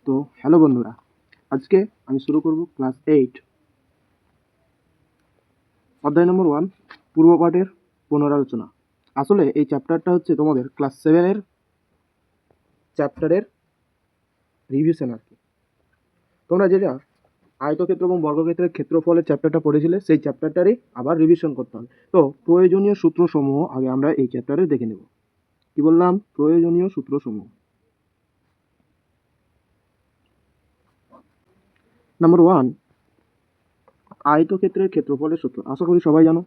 তো হ্যালো বন্ধুরা, আজকে আমি শুরু করব ক্লাস 8 অধ্যায় নম্বর 1 পূর্বপাঠের পুনরালোচনা। আসলে এই চ্যাপ্টারটা হচ্ছে তোমাদের ক্লাস 7 এর চ্যাপ্টারের রিভিশন আর কি। তোমরা যেটা আয়তক্ষেত্র এবং বর্গক্ষেত্রের ক্ষেত্রফলের চ্যাপ্টারটা পড়েছিলে সেই চ্যাপ্টারটারই আবার রিভিশন করতে হবে। তো প্রয়োজনীয় সূত্রসমূহ আগে আমরা এই চ্যাপ্টারে দেখে নেব। কি বললাম? প্রয়োজনীয় সূত্রসমূহ। নাম্বার 1, আয়তক্ষেত্রের ক্ষেত্রফলের সূত্র। আশা করি সবাই জানো।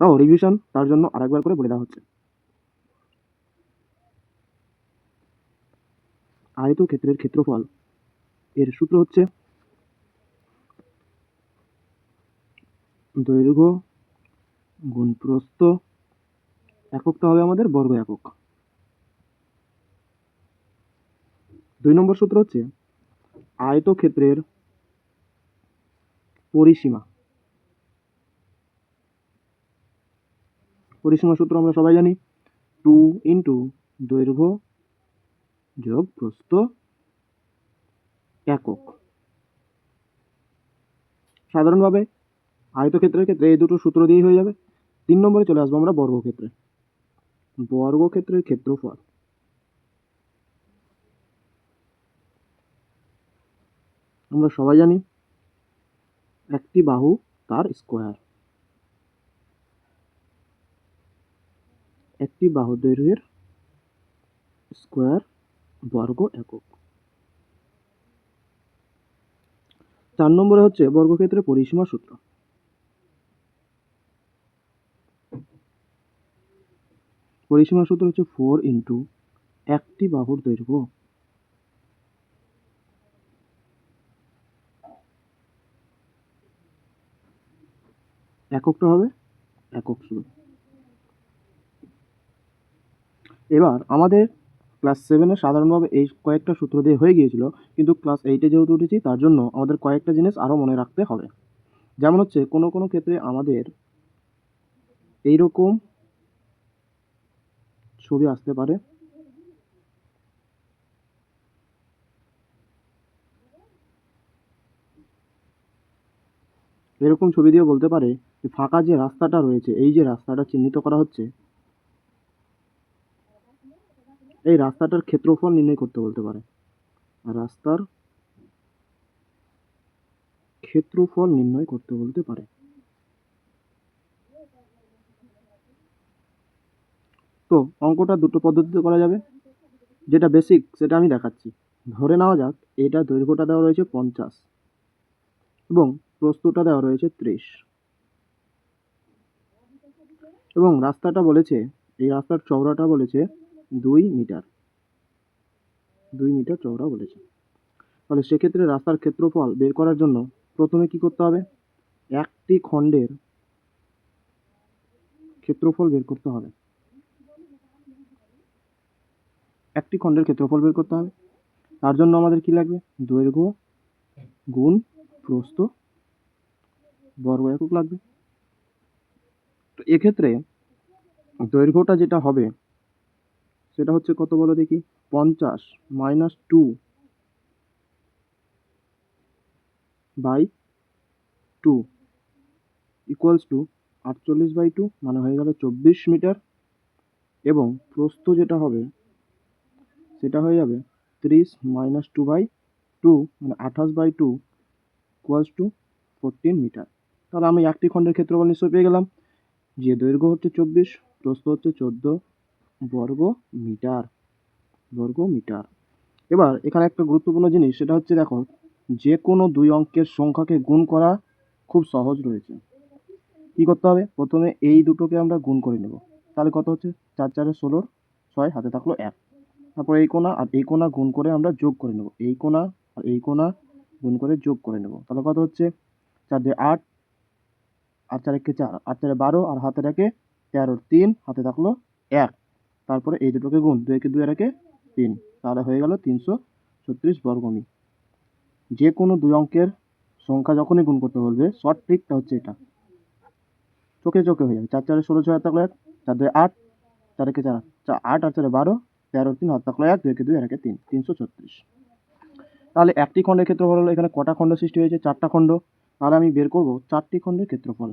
তাও রিভিশন তার জন্য আরেকবার করে বলে দেওয়া হচ্ছে। আয়তক্ষেত্রের ক্ষেত্রফল এর সূত্র হচ্ছে দৈর্ঘ্য গুণ প্রস্থ, এককটা হবে আমাদের বর্গ একক। 2 নম্বর সূত্র হচ্ছে আয়তক্ষেত্রের পরিসীমা। পরিসীমা সূত্র আমরা সবাই জানি, 2 ইন্টু দৈর্ঘ্য যোগ প্রস্থ একক। সাধারণভাবে আয়তক্ষেত্রের ক্ষেত্রে এই দুটো সূত্র দিয়েই হয়ে যাবে। 3 নম্বরে চলে আসবো আমরা বর্গক্ষেত্রে। বর্গক্ষেত্রের ক্ষেত্রফল আমরা সবাই জানি একটি বাহু তার স্কোয়ার। একটি বাহু দৈর্ঘ্যের স্কোয়ার বর্গ একক। 4 নম্বরে হচ্ছে বর্গক্ষেত্রের পরিসীমা সূত্র। পরিসীমা সূত্র হচ্ছে 4 ইন্টু একটি বাহুর দৈর্ঘ্য এককটা হবে একক শুধু। এবার আমাদের ক্লাস 7-এ সাধারণভাবে এই কয়েকটা সূত্র দিয়ে হয়ে গিয়েছিল, কিন্তু ক্লাস 8-এ যেহেতু উঠেছি তার জন্য আমাদের কয়েকটা জিনিস আরও মনে রাখতে হবে। যেমন হচ্ছে কোনো কোনো ক্ষেত্রে আমাদের এইরকম ছবি আসতে পারে। এরকম ছবি দিয়ে বলতে পারে যে ফাঁকা যে রাস্তাটা রয়েছে, এই যে রাস্তাটা চিহ্নিত করা হচ্ছে, এই রাস্তাটার ক্ষেত্রফল নির্ণয় করতে বলতে পারে। রাস্তার ক্ষেত্রফল নির্ণয় করতে বলতে পারে। তো অঙ্কটা দুটো পদ্ধতিতে করা যাবে। যেটা বেসিক সেটা আমি দেখাচ্ছি। ধরে নেওয়া যাক এটা দৈর্ঘ্যটা দেওয়া রয়েছে 50 এবং প্রস্থটা দেওয়া রয়েছে 30 এবং রাস্তাটা বলেছে, এই রাস্তার চওড়াটা বলেছে 2 মিটার। 2 মিটার চওড়া বলেছে। তাহলে সেক্ষেত্রে রাস্তার ক্ষেত্রফল বের করার জন্য প্রথমে কি করতে হবে? একটি খণ্ডের ক্ষেত্রফল বের করতে হবে। একটি খণ্ডের ক্ষেত্রফল বের করতে হবে। তার জন্য আমাদের কি লাগবে? দৈর্ঘ্য গুণ প্রস্থ বর্গ একক লাগবে। তো এক্ষেত্রে দৈর্ঘ্যটা যেটা হবে সেটা হচ্ছে কত বলো দেখি? 50 মাইনাস 2 বাই 2 ইকুয়ালস টু 48/2, মানে হয়ে গেল 24 মিটার। এবং প্রস্থ যেটা হবে সেটা হয়ে যাবে 30 মাইনাস 2/2, মানে 28/2 ইকুয়ালস টু 14 মিটার। তাহলে আমি একটি খণ্ডের ক্ষেত্রফল নিশ্চয় পেয়ে গেলাম, যে দৈর্ঘ্য হচ্ছে 24, প্রস্থ হচ্ছে 14 বর্গ মিটার। এবার এখানে একটা গুরুত্বপূর্ণ জিনিস, সেটা হচ্ছে দেখো, যে কোনো দুই অঙ্কের সংখ্যাকে গুণ করা খুব সহজ রয়েছে। কি করতে হবে? প্রথমে এই দুটোকে আমরা গুণ করে নেব। তাহলে কত হচ্ছে? 4 4 16, 6 হাতে থাকলো 1। তারপর এই কোণা আর এই কোণা গুণ করে আমরা যোগ করে নেব। এই কোণা আর এই কোণা গুণ করে যোগ করে নেব। তাহলে কত হচ্ছে? 4 2 8, 8 4 1 4, 8 4 12, আর হাতে রাখে 13, 3 হাতে থাকলো 1। তারপরে এই দুটোকে গুণ, 2 2 আর 3, তাহলে হয়ে গেল 336 বর্গমি। যে কোনো দুই অঙ্কের সংখ্যা যখনই গুণ করতে বলবে, শর্ট ট্রিকটা হচ্ছে এটা, চোখে চোখে হয়ে যাবে। 4 4 16, 6 হাতে থাকলো 1, 4 2 8, 4 1 4, 8 8 4 12, 13 3 হাতে থাকলো 1, 2 2 আর 3, 336। তাহলে একটি খণ্ডের ক্ষেত্রফল হলো, এখানে কটা খণ্ড সৃষ্টি হয়েছে? 4টা খণ্ড। তাহলে আমি বের করব 4টি খণ্ডের ক্ষেত্রফল।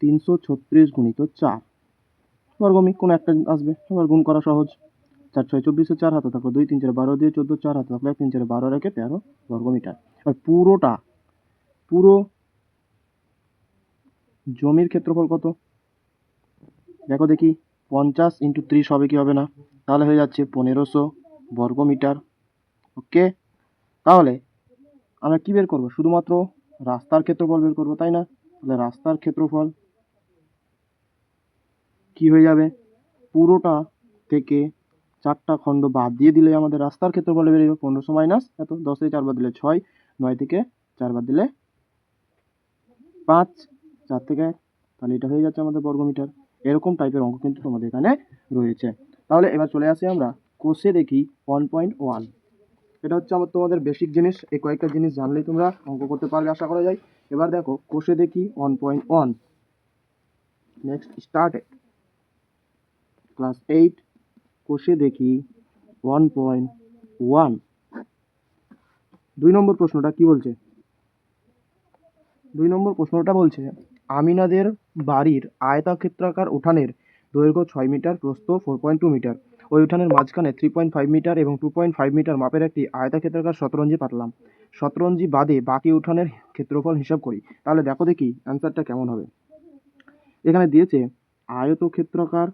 তিনশো 36 গুণিত 4 বর্গমি, কোনো একটা আসবে, এবার গুণ করা সহজ। 4 6 24, 4 হাতে থাকলো 2, 3 4 12 দিয়ে 14, 4 হাতে থাকলো 1, 3 4 12 রেখে 13 বর্গমিটার। আর পুরো জমির ক্ষেত্রফল কত? দেখো দেখি, 50 × 30 হবে কি হবে না? তাহলে হয়ে যাচ্ছে 1500 বর্গমিটার। ওকে, তাহলে আমরা কি বের করব? শুধুমাত্র রাস্তার ক্ষেত্রফল বের করব, তাই না? তাহলে রাস্তার ক্ষেত্রফল কি হয়ে যাবে? পুরোটা থেকে 4টা খণ্ড বাদ দিয়ে দিলে আমাদের রাস্তার ক্ষেত্রফল বেরিয়ে যাবে 1500 মাইনাস এত, 10 থেকে 4 বাদ দিলে 6, 9 থেকে 4 বাদ দিলে 5, 4 থেকে 1, তাহলে এটা হয়ে যাচ্ছে আমাদের বর্গমিটার। এরকম টাইপের অঙ্ক কিন্তু তোমাদের এখানে রয়েছে। তাহলে এবার চলে আসি আমরা কোষে দেখি 1.1। এটা হচ্ছে আমার তোমাদের বেসিক জিনিস, এই কয়েকটা জিনিস জানলেই তোমরা অঙ্ক করতে পারবে আশা করা যায়। এবার দেখো কোষে দেখি 1.1। নেক্সট স্টার্টেড ক্লাস 8 কোষে দেখি 1.1। 2 নম্বর প্রশ্নটা কি বলছে? 2 নম্বর প্রশ্নটা বলছে আমিনাদের বাড়ির আয়তক্ষেত্রাকার উঠানের দৈর্ঘ্য 6 মিটার, প্রস্থ 4.2 মিটার। ওই উঠানের মাঝখানে 3.5 মিটার এবং 2.5 মিটার মাপের একটি আয়তক্ষেত্রাকার শতরঞ্জি পাতলাম। শতরঞ্জি বাদে বাকি উঠানের ক্ষেত্রফল হিসাব করি। তাহলে দেখো দেখি অ্যান্সারটা কেমন হবে। এখানে দিয়েছে আয়তক্ষেত্রাকার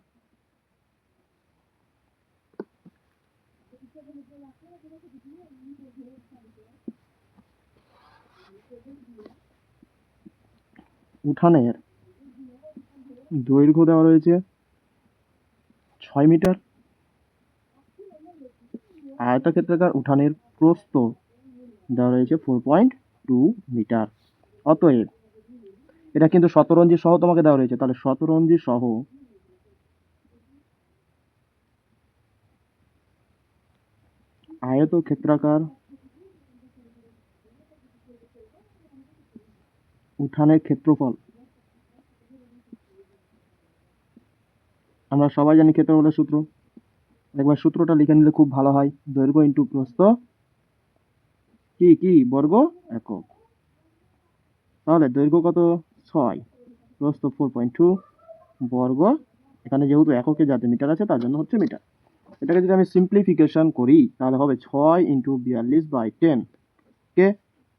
উঠানের দৈর্ঘ্য দেওয়া রয়েছে 6 মিটার, আয়তক্ষেত্রাকার উঠানের প্রস্থ দেওয়া রয়েছে 4.2 মিটার। অতএব এটা কিন্তু শতরঞ্জি সহ তোমাকে দেওয়া রয়েছে, তাহলে শতরঞ্জি সহ আয়তক্ষেত্রাকার উঠানের ক্ষেত্রফল। আমরা সবাই জানি ক্ষেত্রফলের সূত্র, একবার সূত্রটা লিখে নিলে খুব ভালো হয়। দৈর্ঘ্য ইন্টু প্রস্থ কি বর্গ একক। তাহলে দৈর্ঘ্য কত? 6, প্রস্থ 4.2 বর্গ, এখানে যেহেতু এককে যাতে মিটার আছে তার জন্য হচ্ছে মিটার। এটাকে যদি আমি সিম্পলিফিকেশন করি তাহলে হবে 6 × 42/10 কে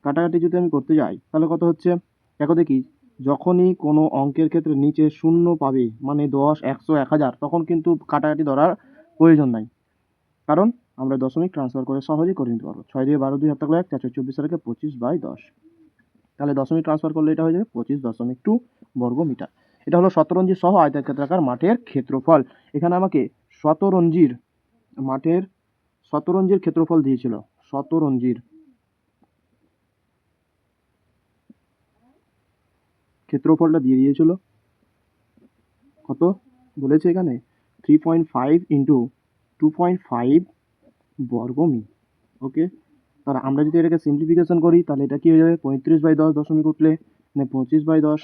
কাটাকাটি যদি আমি করতে যাই তাহলে কত হচ্ছে? দেখো দেখি, যখনই কোনো অঙ্কের ক্ষেত্রে নিচে শূন্য পাবে মানে 10, 100, 1000, তখন কিন্তু কাটাকাটি ধরার প্রয়োজন নাই, কারণ আমরা দশমিক ট্রান্সফার করে সহজেই করে নিতে পারবো। 6 দিয়ে 12, 2 হাত থাকলো 1, 4 4 24 রেখে 25/10। তাহলে দশমিক ট্রান্সফার করলে এটা হয়ে যাবে 25.2 বর্গমিটার। এটা হলো শতরঞ্জি সহ আয়তক্ষেত্রাকার মাঠের ক্ষেত্রফল। এখানে আমাকে শতরঞ্জির ক্ষেত্রফল দিয়েছিল। শতরঞ্জির ক্ষেত্রফলটা দিয়ে দিয়েছিল কত বলেছে এখানে? 3.5 × 2.5 বর্গমি। ওকে, তাহলে আমরা যদি এটাকে সিম্পলিফিকেশন করি তাহলে এটা কি হয়ে যাবে? 35/10 দশমিক উঠলে, মানে 25/10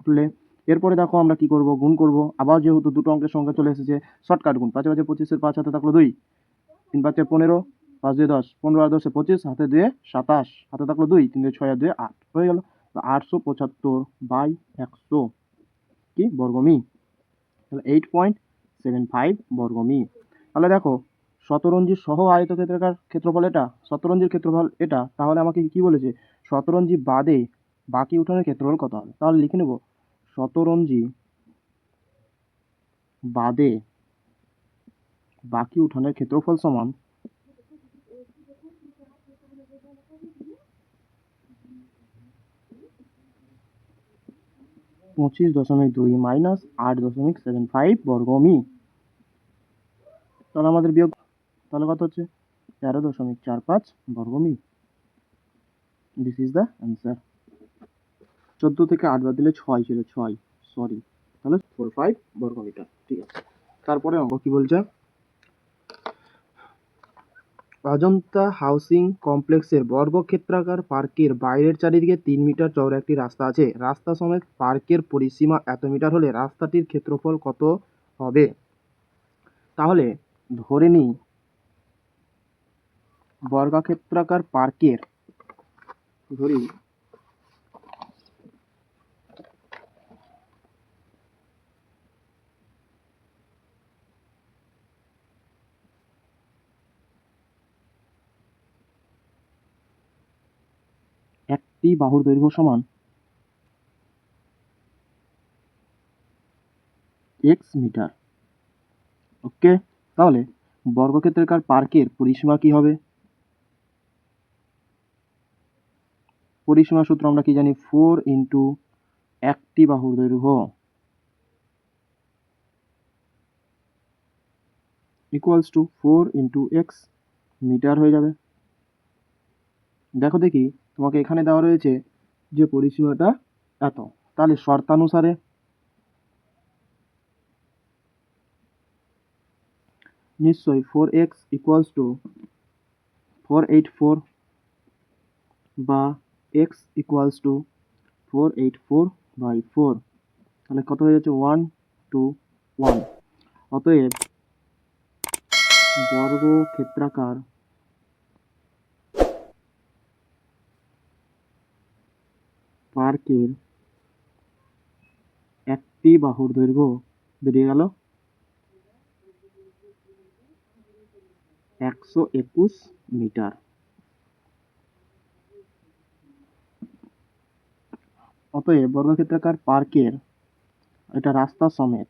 উঠলে। এরপরে দেখো আমরা কি করব? গুণ করব। আবার যেহেতু দুটো অঙ্কের সংখ্যা চলে এসেছে, শর্টকাট গুণ। 5 5 25, 5 হাতে থাকলো 2, 3 5 15, 5 2 10, 15 আর 10 25, হাতে 2 27, হাতে থাকলো 2, 3 2 6 আর 2 8 হয়ে গেল। 875/100 কি বর্গমি, তাহলে 8.75 বর্গমি। তাহলে দেখো শতরঞ্জি সহ আয়তক্ষেত্রাকার ক্ষেত্রফল এটা, শতরঞ্জির ক্ষেত্রফল এটা, তাহলে আমাকে কি বলেছে? শতরঞ্জি বাদে বাকি উঠানের ক্ষেত্রফল কত হবে? তাহলে লিখে নেব শতরঞ্জি বাদে বাকি উঠানের ক্ষেত্রফল সমান 25.2 মাইনাস 8.75 বর্গমি। তাহলে আমাদের বিয়োগ, তাহলে কত হচ্ছে? 13.45 বর্গমি। This is the answer. 14 থেকে 8 বাদ দিলে 6 ছিল, 6 সরি, তাহলে 45 বর্গমিটার। ঠিক আছে, তারপরে অঙ্ক কি বলছে? অজন্তা হাউসিং কমপ্লেক্সের বর্গক্ষেত্রাকার পার্কের বাইরের চারিদিকে 3 মিটার চওড়া একটি রাস্তা আছে। রাস্তা সমেত পার্কের পরিসীমা এত মিটার হলে রাস্তাটির ক্ষেত্রফল কত হবে। তাহলে ধরে নিই বর্গক্ষেত্রাকার পার্কের ধরি একটি বাহুর দৈর্ঘ্য সমান x মিটার। ওকে, তাহলে বর্গক্ষেত্রাকার পার্কের পরিসীমা কি হবে? পরিসীমা সূত্র আমরা কি জানি? 4 ইন্টু একটি বাহুর দৈর্ঘ্য equals to 4 into X metre হয়ে যাবে। দেখো দেখি, তোমাকে এখানে দেওয়া রয়েছে যে পরিসীমাটা এত, তাহলে শর্তানুসারে নিশ্চয়ই 4x ইকুয়ালস টু 484 বা x ইকুয়ালস টু 484/4, তাহলে কত হয়ে যাচ্ছে? 1 2 1। অতএব বর্গক্ষেত্রাকার পার্কের একটি বাহুর দৈর্ঘ্য বেরিয়ে গেল 121 মিটার। অতএব বর্গক্ষেত্রাকার পার্কের এটা রাস্তা সমেত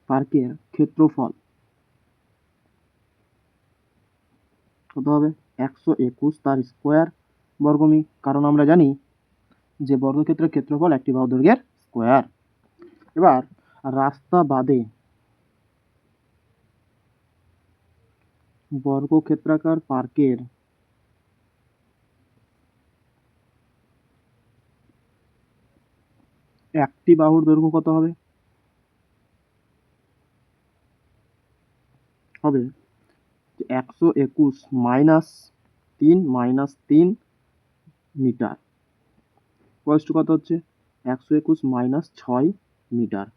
পার্কের ক্ষেত্রফল কত হবে? 121 তার স্কোয়ার বর্গমি, কারণ আমরা জানি যে বর্গক্ষেত্রের ক্ষেত্রফল একটি বাহু দৈর্ঘ্যের স্কোয়ার। এবার রাস্তা বাদে বর্গক্ষেত্রাকার পার্কের একটি বাহুর দৈর্ঘ্য কত হবে? হবে 121 মাইনাস 3 মিটার কষ্ট কত হচ্ছে? 121 মাইনাস 6 মিটার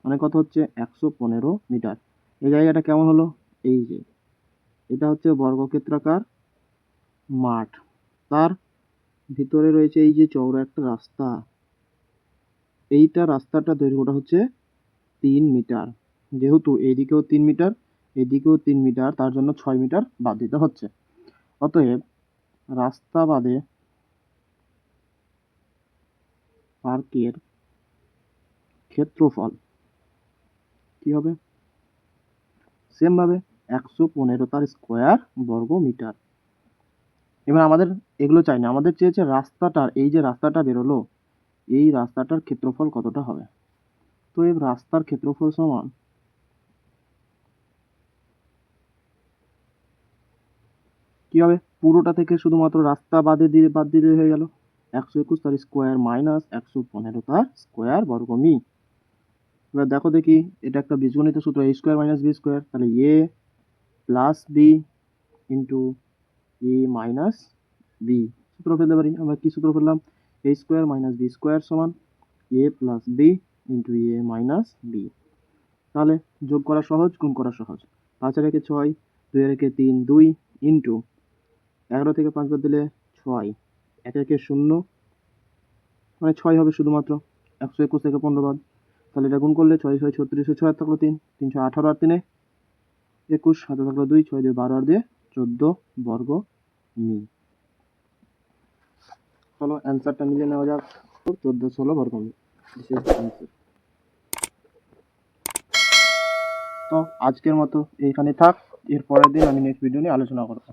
মানে কত হচ্ছে? 115 মিটার। এই জায়গাটা কেমন হলো? এই যে এটা হচ্ছে বর্গক্ষেত্রাকার মাঠ, তার ভিতরে রয়েছে এই যে চওড়া একটা রাস্তা, এইটা রাস্তাটা দৈর্ঘ্যটা হচ্ছে 3 মিটার। যেহেতু এইদিকেও 3 মিটার এদিকেও 3 মিটার, তার জন্য 6 মিটার বাদ দিতে হচ্ছে। অতএব রাস্তা বাদে পার্কের ক্ষেত্রফল কি হবে? সেম ভাবে 115 তার স্কোয়ার বর্গ মিটার। এবার আমাদের এগুলো চাই না, আমাদের চেয়েছে রাস্তাটার, এই যে রাস্তাটা বেরোলো এই রাস্তাটার ক্ষেত্রফল কতটা হবে। তো এই রাস্তার ক্ষেত্রফল সমান কি হবে? পুরোটা থেকে শুধুমাত্র রাস্তা বাদ দিলে হয়ে গেল 121 তার স্কোয়ার মাইনাস 115 তার স্কোয়ার বর্গমি। এবার দেখো দেখি, এটা একটা বীজগণিত সূত্র, a square minus B square, তাহলে a plus B into A minus B সূত্র ফেলতে পারি। আমরা কি সূত্র ফেললাম? a square minus B square সমান a plus B into A minus B. তাহলে যোগ করা সহজ, গুণ করা সহজ। 5 রেখে 6, 2 রেখে 3 2 ইন্টু 11 থেকে 5 বাদ দিলে 6, 1 একে 0 মানে 6 হবে শুধুমাত্র, 121 থেকে 15 বাদ, তাহলে এটা গুণ করলে 6 6 36, 6 থাকলো 3 318 আর 3 21, হাতে থাকলো 2, 6 দিয়ে 12 আর দিয়ে 14 বর্গ মি। চলো অ্যান্সারটা মিলিয়ে নেওয়া যাক। 1416 বর্গ মি। তো আজকের মতো এইখানে থাক, এর পরের দিন আমি নেক্সট ভিডিও নিয়ে আলোচনা করব।